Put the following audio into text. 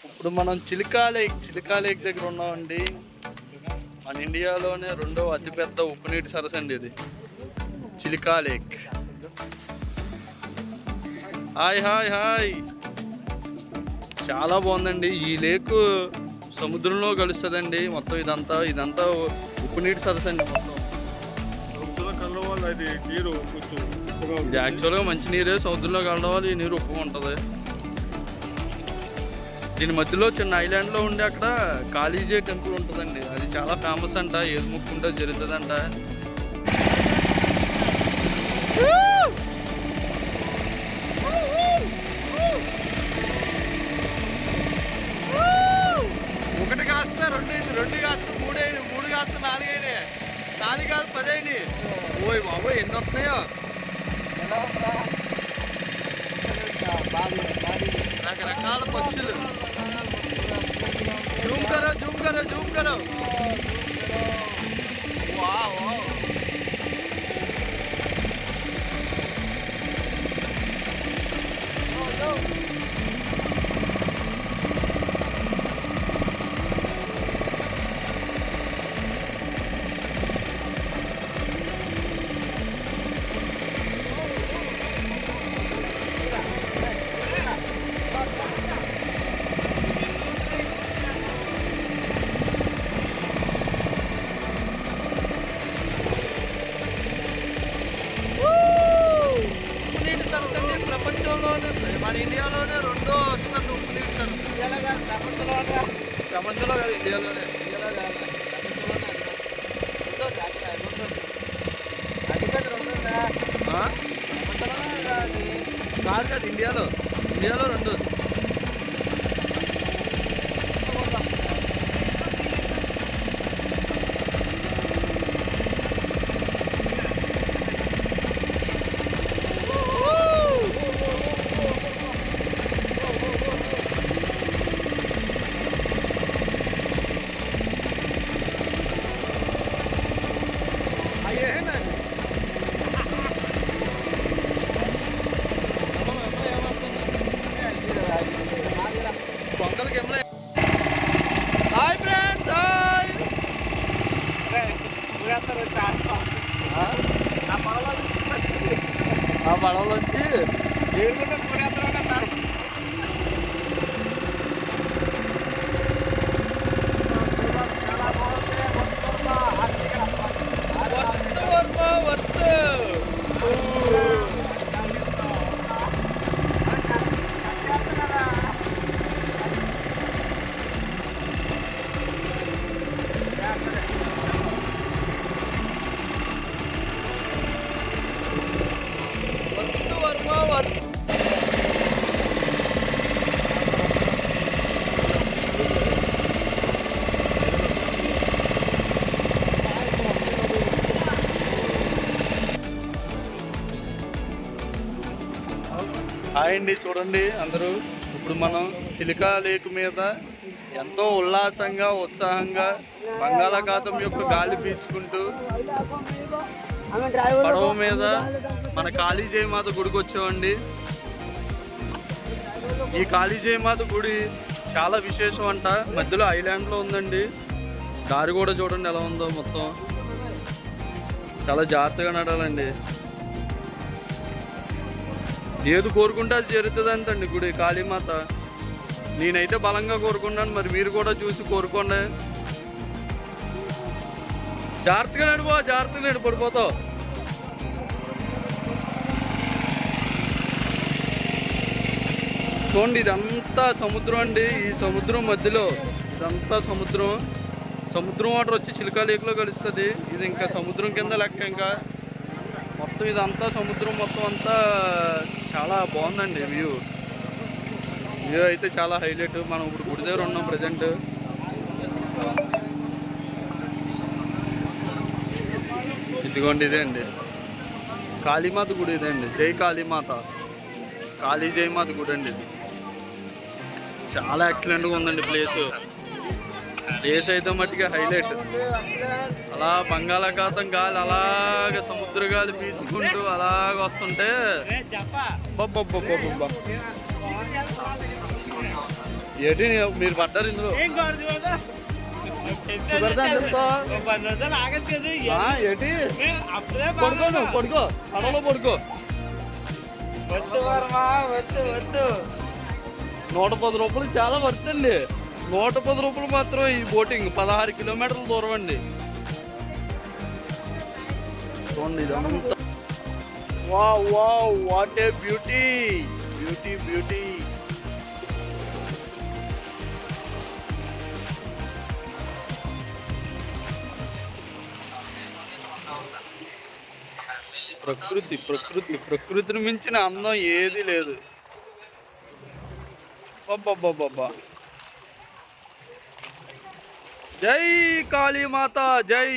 ఇప్పుడు మనం చిలికా లేక్ దగ్గర ఉన్నామండి. మన ఇండియాలోనే రెండో అతిపెద్ద ఉప్పు నీటి సరస్సు అండి ఇది, Chilika lake. Hi hi hi, చాలా బాగుందండి. ఈ లేక్ సముద్రంలో కలుస్తుందండి. మొత్తం ఇదంతా ఉప్పు నీటి సరస్సు అండి. మొత్తం ఇది యాక్చువల్గా మంచి నీరే, సముద్రంలో కలవడం వల్ల ఈ నీరు ఉప్పుగా ఉంటుంది. దీని మధ్యలో చిన్న ఐలాండ్లో ఉండి అక్కడ కాళీజీ టెంపుల్ ఉంటుందండి. అది చాలా ఫేమస్ అంట, ఏది ముక్కుంటే జరుగుతుందంట. ఒకటి కాస్త రెండు కాస్త మూడు కాస్త నాలుగైనా, 4 కాదు 10 అయినాయి. ఓయ్ బాబోయ్, ఎన్ని వస్తున్నాయో. రకరకాల పక్షులు. జూమ్ కరో. వావ్. ప్రపంచంలోనే, మన ఇండియాలోనే రెండో అతిపెద్ద ఉప్పు నీటి సరస్సు. ప్రపంచంలో కాదు, ఇండియాలోనే. కాదు, ఇండియాలో రెండోది. Hi friends, hi. ఆ పడవలోంచి హాయ్ అండి. చూడండి అందరూ, ఇప్పుడు మనం చిలికా లేక్ మీద ఎంతో ఉల్లాసంగా ఉత్సాహంగా బంగాళాఖాతం యొక్క గాలి పీల్చుకుంటూ పడవ మీద మన కాళీజీ మాత గుడికి వచ్చామండి. ఈ కాళీజీ మాత గుడి చాలా విశేషం అంట. మధ్యలో ఐలాండ్లో ఉందండి. దారి కూడా చూడండి ఎలా ఉందో. మొత్తం చాలా జాగ్రత్తగా నడాలండి. ఏది కోరుకుంటే అది జరుగుతుంది అంతండి గుడి, కాళీమాత. నేనైతే బలంగా కోరుకున్నాను, మరి మీరు కూడా చూసి కోరుకోండి. జాగ్రత్తగా నడు, పడిపోతావు. చూడండి, ఇదంతా సముద్రం అండి. ఈ సముద్రం మధ్యలో ఇదంతా సముద్రం వాటర్ వచ్చి చిలికా లేక్లో కలుస్తుంది. ఇది ఇంకా సముద్రం కింద లెక్క. ఇంకా మొత్తం ఇదంతా సముద్రం, మొత్తం అంతా చాలా బాగుందండి. వ్యూ అయితే చాలా హైలైట్. మనం ఇప్పుడు గుడి దగ్గర ఉన్నాం ప్రజెంట్. ఇదిగోండి, ఇదే అండి కాళీమాత గుడి. ఇదే అండి జై కాళీమాత, కాళీ జయమాత గుడి అండి. ఇది చాలా ఎక్సలెంట్గా ఉందండి ప్లేస్ అయితే మట్టిగా హైలైట్. అలా బంగాళాఖాతం గాలి అలాగ సముద్ర గాలి పీల్చుకుంటూ అలాగ వస్తుంటే ఏంటి మీరు పడ్డారు ఇందులో ఏంటి పడుకోను పడుకో పడవలో పడుకో 110 రూపాయలు చాలా వర్త్ అండి. 110 రూపాయలు మాత్రం ఈ బోటింగ్ 16 కిలోమీటర్ల దూరం అండి. చూడండి ఇదంతా. Wow wow what a beauty beauty beauty. ప్రకృతి ప్రకృతి ప్రకృతిని మించిన అందం ఏది లేదు. బాబా జై కాళీమాత జై.